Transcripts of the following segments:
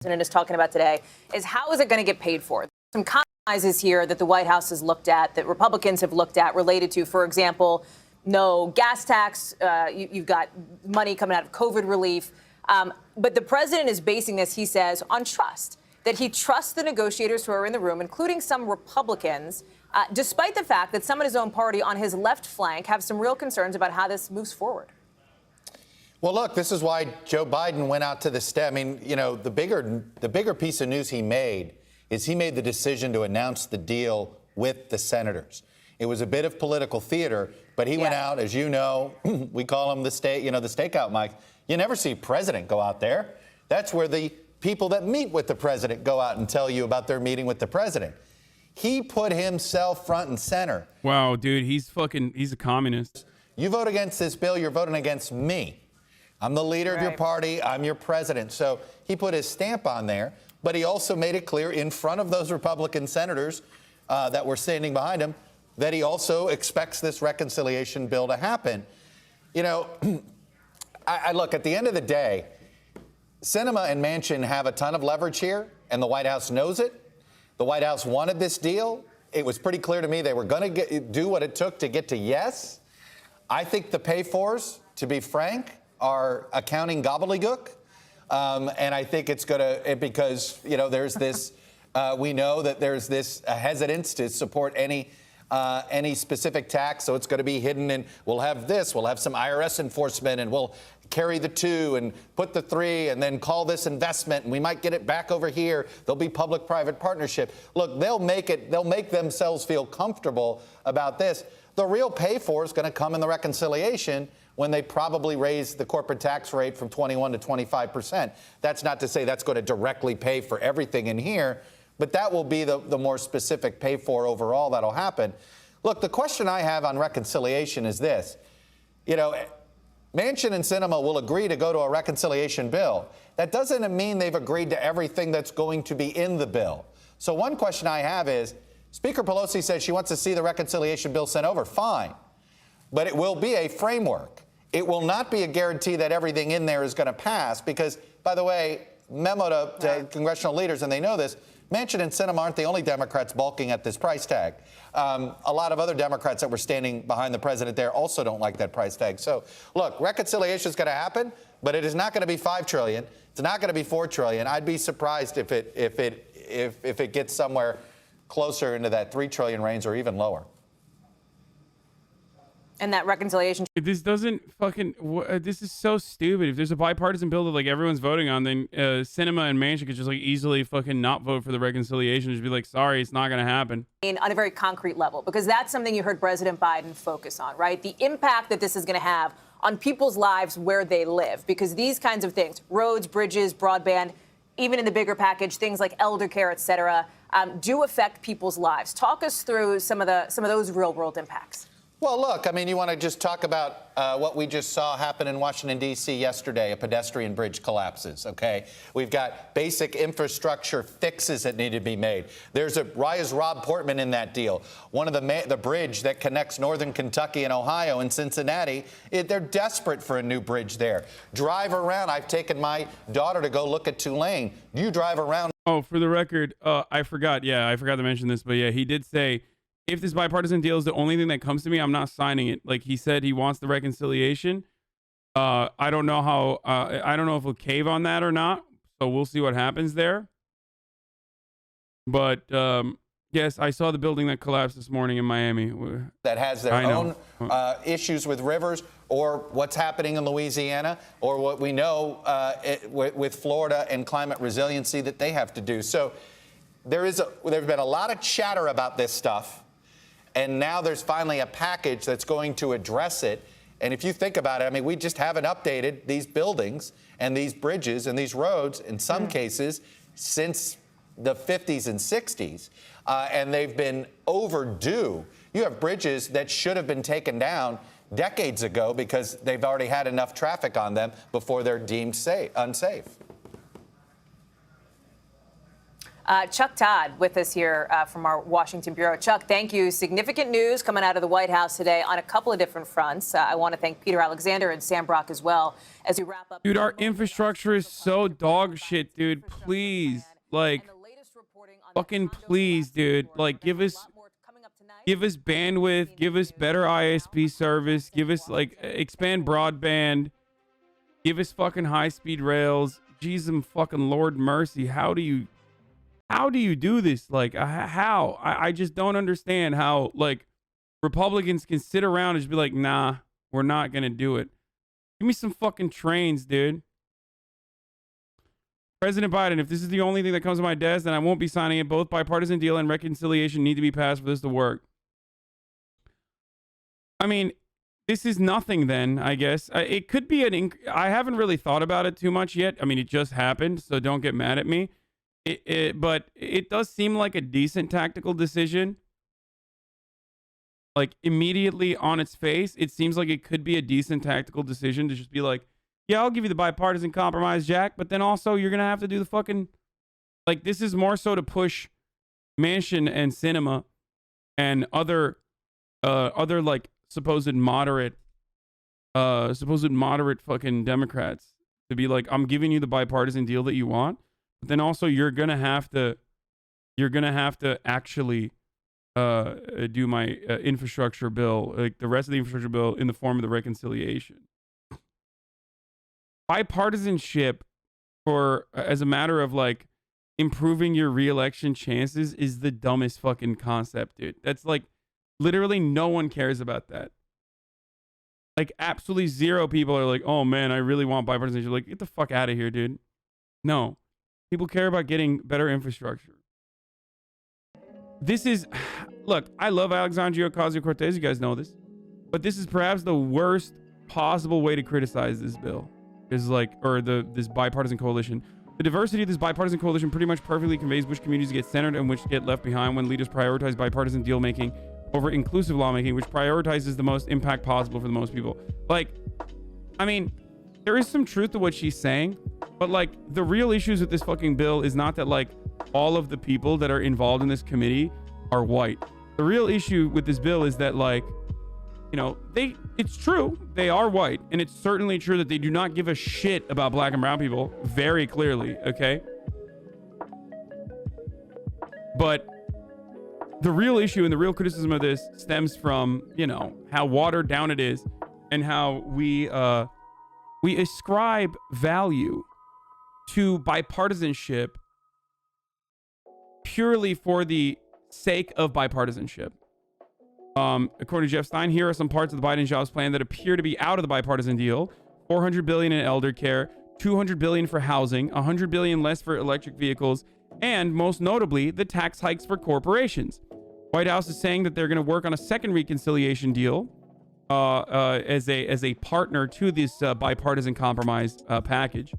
President is talking about today is how is it going to get paid for? Some compromises here that the White House has looked at, that Republicans have looked at, related to, for example, no gas tax. You've got money coming out of COVID relief. But the president is basing this, he says, on trust, that he trusts the negotiators who are in the room, including some Republicans, despite the fact that some in his own party on his left flank have some real concerns about how this moves forward. Well, look, this is why Joe Biden went out to the step. I mean, you know, the bigger piece of news he made is he made the decision to announce the deal with the senators. It was a bit of political theater, but he went out, as you know, we call him the stakeout mic. You never see president go out there. That's where the people that meet with the president go out and tell you about their meeting with the president. He put himself front and center. Wow, dude, he's a communist. You vote against this bill, you're voting against me. I'm the leader of your party. I'm your president. So he put his stamp on there, but he also made it clear in front of those Republican senators that were standing behind him that he also expects this reconciliation bill to happen. You know, I look, at the end of the day, Sinema and Manchin have a ton of leverage here, and the White House knows it. The White House wanted this deal. It was pretty clear to me they were going to do what it took to get to yes. I think the pay-fors, to be frank, are accounting gobbledygook. And I think it's going to, because, you know, there's this, we know that there's this hesitance to support any specific tax. So it's going to be hidden, and we'll have this, we'll have some IRS enforcement, and we'll carry the 2 and put the 3 and then call this investment, and we might get it back over here. There'll be public-private partnership. Look, they'll make themselves feel comfortable about this. The real pay for is going to come in the reconciliation when they probably raise the corporate tax rate from 21 to 25%. That's not to say that's going to directly pay for everything in here, but that will be the more specific pay for overall that'll happen. Look, the question I have on reconciliation is this. You know, Manchin and Sinema will agree to go to a reconciliation bill. That doesn't mean they've agreed to everything that's going to be in the bill. So one question I have is, Speaker Pelosi says she wants to see the reconciliation bill sent over. Fine. But it will be a framework. It will not be a guarantee that everything in there is going to pass because, by the way, memo to congressional leaders, and they know this, Manchin and Sinema aren't the only Democrats balking at this price tag. A lot of other Democrats that were standing behind the president there also don't like that price tag. So, look, reconciliation is going to happen, but it is not going to be $5 trillion. It's not going to be $4 trillion. I'd be surprised if it gets somewhere closer into that $3 trillion range or even lower. And that reconciliation. This doesn't fucking. This is so stupid. If there's a bipartisan bill that like everyone's voting on, then Sinema and Manchin could just like easily fucking not vote for the reconciliation. Just be like, sorry, it's not going to happen. On a very concrete level, because that's something you heard President Biden focus on, right? The impact that this is going to have on people's lives where they live, because these kinds of things, roads, bridges, broadband, even in the bigger package, things like elder care, et cetera, do affect people's lives. Talk us through some of those real world impacts. Well, look, I mean, you want to just talk about what we just saw happen in Washington, D.C. yesterday, a pedestrian bridge collapses, okay? We've got basic infrastructure fixes that need to be made. Why is Rob Portman in that deal? One of the bridge that connects northern Kentucky and Ohio and Cincinnati, they're desperate for a new bridge there. Drive around. I've taken my daughter to go look at Tulane. You drive around. Oh, for the record, I forgot. Yeah, I forgot to mention this, but yeah, he did say, if this bipartisan deal is the only thing that comes to me, I'm not signing it. Like he said, he wants the reconciliation. I don't know how. I don't know if he'll cave on that or not. So we'll see what happens there. But yes, I saw the building that collapsed this morning in Miami. That has their own issues with rivers, or what's happening in Louisiana, or what we know with Florida and climate resiliency that they have to do. So there's been a lot of chatter about this stuff. And now there's finally a package that's going to address it. And if you think about it, I mean, we just haven't updated these buildings and these bridges and these roads, in some cases, since the 50s and 60s. And they've been overdue. You have bridges that should have been taken down decades ago because they've already had enough traffic on them before they're deemed unsafe. Chuck Todd with us here from our Washington Bureau. Chuck, thank you. Significant news coming out of the White House today on a couple of different fronts. I want to thank Peter Alexander and Sam Brock as well as we wrap up. Dude, our infrastructure is so dog shit, dude. Please, like, fucking please, dude. Like, give us bandwidth, give us better ISP service, give us, like, expand broadband, give us fucking high-speed rails. Jesus fucking Lord mercy. How do you do this? Like, how? I just don't understand how, like, Republicans can sit around and just be like, nah, we're not going to do it. Give me some fucking trains, dude. President Biden, if this is the only thing that comes to my desk, then I won't be signing it. Both bipartisan deal and reconciliation need to be passed for this to work. I mean, this is nothing then, I guess. It could be I haven't really thought about it too much yet. I mean, it just happened, so don't get mad at me. But it does seem like a decent tactical decision. Like, immediately on its face, it seems like it could be a decent tactical decision to just be like, yeah, I'll give you the bipartisan compromise, Jack, but then also you're going to have to do the fucking... Like, this is more so to push Manchin and Sinema and other like, supposed moderate fucking Democrats to be like, I'm giving you the bipartisan deal that you want, but then also you're gonna have to actually do my infrastructure bill, like the rest of the infrastructure bill, in the form of the reconciliation. Bipartisanship as a matter of, like, improving your re-election chances is the dumbest fucking concept, dude. That's like, literally no one cares about that. Like, absolutely zero people are like, oh man, I really want bipartisanship. Like, get the fuck out of here, dude. No. People care about getting better infrastructure. This is, look, I love Alexandria Ocasio-Cortez, you guys know this, but this is perhaps the worst possible way to criticize this bill. Is like, or this bipartisan coalition. The diversity of this bipartisan coalition pretty much perfectly conveys which communities get centered and which get left behind when leaders prioritize bipartisan deal making over inclusive lawmaking, which prioritizes the most impact possible for the most people. Like, I mean, there is some truth to what she's saying, but, like, the real issues with this fucking bill is not that, like, all of the people that are involved in this committee are white. The real issue with this bill is that, like, you know, it's true, they are white, and it's certainly true that they do not give a shit about black and brown people, very clearly, okay? But the real issue and the real criticism of this stems from, you know, how watered down it is and how we ascribe value to bipartisanship purely for the sake of bipartisanship. According to Jeff Stein, here are some parts of the Biden jobs plan that appear to be out of the bipartisan deal. $400 billion in elder care, $200 billion for housing, $100 billion less for electric vehicles, and most notably, the tax hikes for corporations. White House is saying that they're going to work on a second reconciliation deal as a partner to this bipartisan compromise package.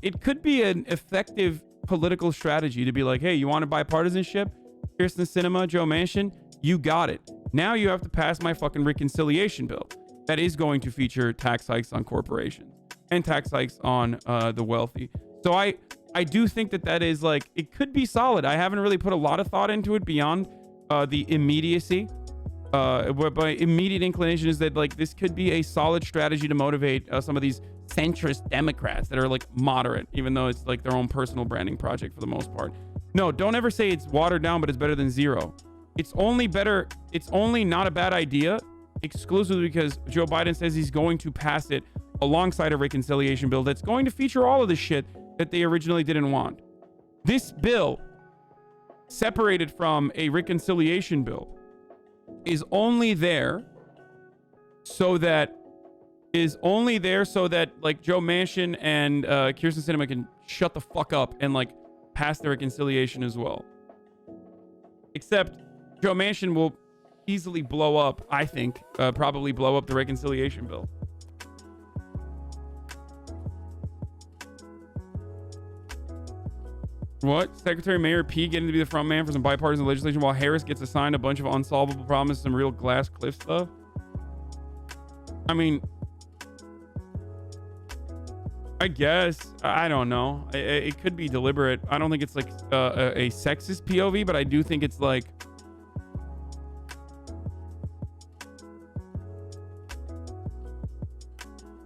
It could be an effective political strategy to be like, hey, you want a bipartisanship? Kirsten Sinema, Joe Manchin, you got it. Now you have to pass my fucking reconciliation bill that is going to feature tax hikes on corporations and tax hikes on the wealthy. So I do think that is, like, it could be solid. I haven't really put a lot of thought into it beyond the immediacy. But my immediate inclination is that, like, this could be a solid strategy to motivate some of these centrist Democrats that are, like, moderate, even though it's, like, their own personal branding project for the most part. No, don't ever say it's watered down, but it's better than zero. It's only better. It's only not a bad idea exclusively because Joe Biden says he's going to pass it alongside a reconciliation bill that's going to feature all of the shit that they originally didn't want. This bill, separated from a reconciliation bill, is only there so that like Joe Manchin and Kirsten Sinema can shut the fuck up and, like, pass the reconciliation as well. Except Joe Manchin will easily blow up, I think, probably blow up the reconciliation bill. What? Secretary Mayor P getting to be the front man for some bipartisan legislation while Harris gets assigned a bunch of unsolvable problems, some real glass cliff stuff? I mean, I I guess. I don't know. It could be deliberate. I don't think it's like a sexist POV, but I do think it's like,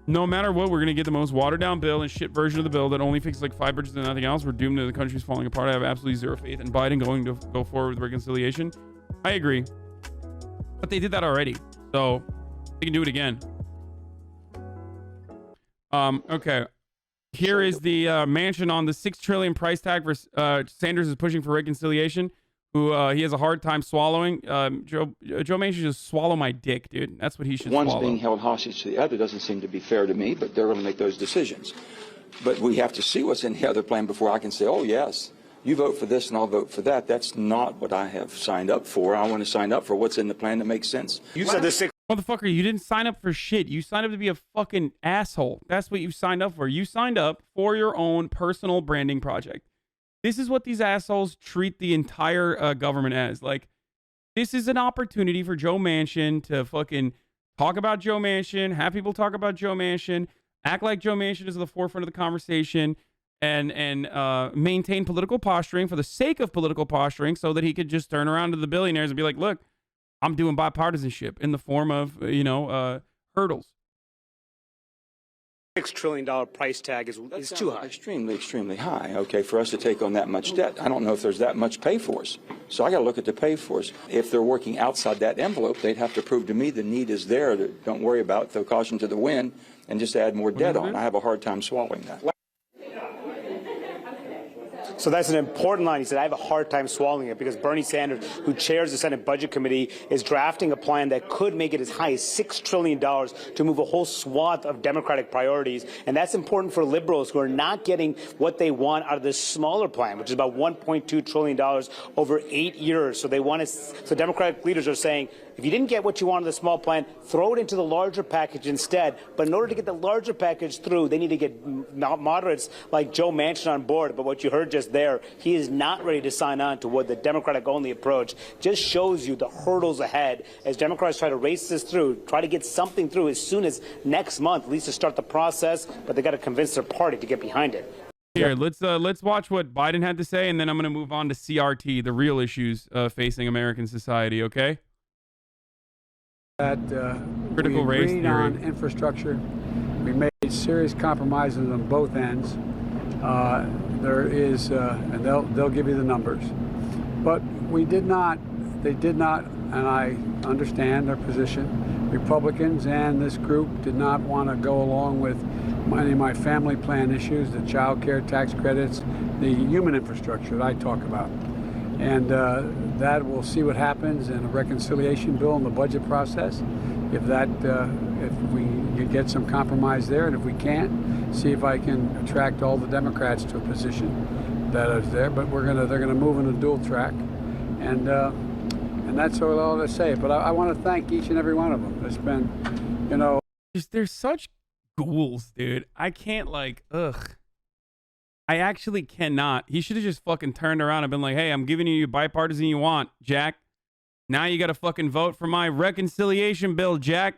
no matter what, we're going to get the most watered down bill and shit version of the bill that only fixes like 5 bridges and nothing else. We're doomed to the country's falling apart. I have absolutely zero faith in Biden going to go forward with reconciliation. I agree. But they did that already. So they can do it again. Okay. Here is the mansion on the $6 trillion price tag for Sanders is pushing for reconciliation. Who he has a hard time swallowing. Joe Manchin should just swallow my dick, dude. That's what he should swallow. One's being held hostage to the other doesn't seem to be fair to me, but they're going to make those decisions. But we have to see what's in the other plan before I can say, oh, yes, you vote for this and I'll vote for that. That's not what I have signed up for. I want to sign up for what's in the plan that makes sense. You said this. Motherfucker, you didn't sign up for shit. You signed up to be a fucking asshole. That's what you signed up for. You signed up for your own personal branding project. This is what these assholes treat the entire government as. Like, this is an opportunity for Joe Manchin to fucking talk about Joe Manchin, have people talk about Joe Manchin, act like Joe Manchin is at the forefront of the conversation, and maintain political posturing for the sake of political posturing so that he could just turn around to the billionaires and be like, look, I'm doing bipartisanship in the form of, hurdles. $6 trillion price tag is too high. Extremely, extremely high, okay, for us to take on that much debt. I don't know if there's that much pay for us. So I got to look at the pay for us. If they're working outside that envelope, they'd have to prove to me the need is there. Don't worry about it. Throw caution to the wind and just add more debt on. I have a hard time swallowing that. So that's an important line. He said, I have a hard time swallowing it because Bernie Sanders, who chairs the Senate Budget Committee, is drafting a plan that could make it as high as $6 trillion to move a whole swath of Democratic priorities. And that's important for liberals who are not getting what they want out of this smaller plan, which is about $1.2 trillion over 8 years. So so Democratic leaders are saying, if you didn't get what you wanted in the small plan, throw it into the larger package instead. But in order to get the larger package through, they need to get moderates like Joe Manchin on board. But what you heard just there, he is not ready to sign on to what the Democratic-only approach just shows you the hurdles ahead as Democrats try to race this through, try to get something through as soon as next month, at least to start the process. But they got to convince their party to get behind it. Here, let's watch what Biden had to say, and then I'm going to move on to CRT, the real issues facing American society. Okay. That Critical we race agreed theory. on infrastructure. We made serious compromises on both ends. There is, and they'll give you the numbers. But we did not, they did not, and I understand their position. Republicans and this group did not want to go along with any of my family plan issues, the child care tax credits, the human infrastructure that I talk about. And that we'll see what happens in a reconciliation bill in the budget process. If we get some compromise there, and if we can't, see if I can attract all the Democrats to a position that is there. But they're gonna move in a dual track, and that's all I say. But I want to thank each and every one of them. It's been, They're such ghouls, dude. I can't I actually cannot. He should have just fucking turned around and been like, hey, I'm giving you bipartisan you want, Jack. Now you got to fucking vote for my reconciliation bill, Jack.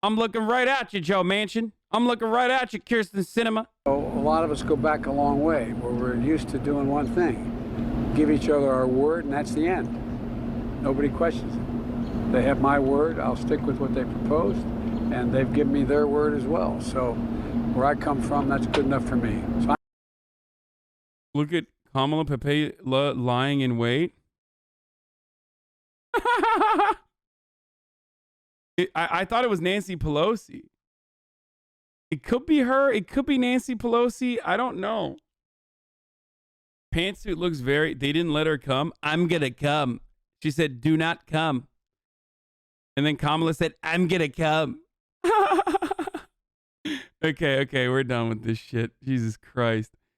I'm looking right at you, Joe Manchin. I'm looking right at you, Kirsten Sinema. a lot of us go back a long way where we're used to doing one thing, give each other our word, and that's the end. Nobody questions it. They have my word. I'll stick with what they proposed, and they've given me their word as well. So where I come from, that's good enough for me. So Look at Kamala Papela lying in wait. I thought it was Nancy Pelosi. It could be her. It could be Nancy Pelosi. I don't know. Pantsuit looks they didn't let her come. I'm going to come. She said, do not come. And then Kamala said, I'm going to come. Okay, we're done with this shit. Jesus Christ.